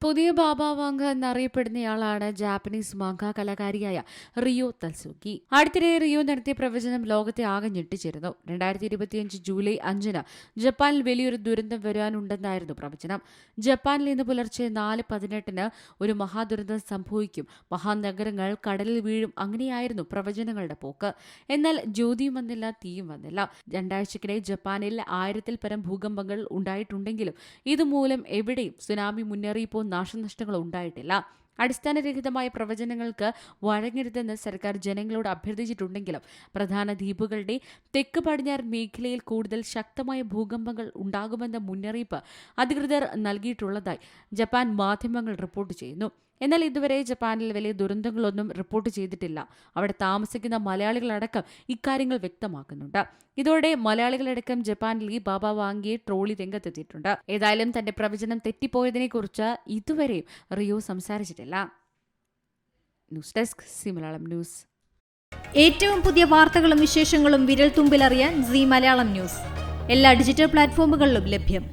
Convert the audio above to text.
പുതിയ Baba Vanga എന്നറിയപ്പെടുന്നയാളാണ് Japanese manga കലാകാരിയായ റിയോ തൽസുക്കി. അടുത്തിടെ റിയോ നടത്തിയ പ്രവചനം ലോകത്തെ ആകെ ഞെട്ടിച്ചിരുന്നു. 2025 ജൂലൈ 5 ജപ്പാനിൽ വലിയൊരു ദുരന്തം വരാനുണ്ടെന്നായിരുന്നു പ്രവചനം. ജപ്പാനിൽ ഇന്ന് പുലർച്ചെ 4:18 ഒരു മഹാദുരന്തം സംഭവിക്കും, മഹാനഗരങ്ങൾ കടലിൽ വീഴും, അങ്ങനെയായിരുന്നു പ്രവചനങ്ങളുടെ പോക്ക്. എന്നാൽ ജ്യോതിയും വന്നില്ല, തീയും വന്നില്ല. രണ്ടാഴ്ചക്കിടെ ജപ്പാനിൽ 1000-ൽ പരം ഭൂകമ്പങ്ങൾ ഉണ്ടായിട്ടുണ്ടെങ്കിലും ഇതുമൂലം എവിടെയും സുനാമി മുന്നറിയിപ്പോ നാശനഷ്ടങ്ങൾ ഉണ്ടായിട്ടില്ല. അടിസ്ഥാനരഹിതമായ പ്രവചനങ്ങൾക്ക് വഴങ്ങരുതെന്ന് സർക്കാർ ജനങ്ങളോട് അഭ്യർത്ഥിച്ചിട്ടുണ്ടെങ്കിലും പ്രധാന ദ്വീപുകളുടെ തെക്ക് പടിഞ്ഞാറൻ മേഖലയിൽ കൂടുതൽ ശക്തമായ ഭൂകമ്പങ്ങൾ ഉണ്ടാകുമെന്ന മുന്നറിയിപ്പ് അധികൃതർ നൽകിയിട്ടുള്ളതായി ജപ്പാൻ മാധ്യമങ്ങൾ റിപ്പോർട്ട് ചെയ്യുന്നു. എന്നാൽ ഇതുവരെ ജപ്പാനിൽ വലിയ ദുരന്തങ്ങളൊന്നും റിപ്പോർട്ട് ചെയ്തിട്ടില്ല. അവിടെ താമസിക്കുന്ന മലയാളികളടക്കം ഇക്കാര്യങ്ങൾ വ്യക്തമാക്കുന്നുണ്ട്. ഇതോടെ മലയാളികളടക്കം ജപ്പാനിൽ ഈ ബാബ വാങ്കിയെ ട്രോളി രംഗത്തെത്തിയിട്ടുണ്ട്. ഏതായാലും തന്റെ പ്രവചനം തെറ്റിപ്പോയതിനെക്കുറിച്ച് ഇതുവരെയും റിയോ സംസാരിച്ചിട്ടില്ല. News desk Zee Malayalam news. ഏറ്റവും പുതിയ വാർത്തകളും വിശേഷങ്ങളും വിരൽ തുമ്പിലറിയാൻ സി മലയാളം ന്യൂസ് എല്ലാ ഡിജിറ്റൽ പ്ലാറ്റ്ഫോമുകളിലും ലഭ്യം.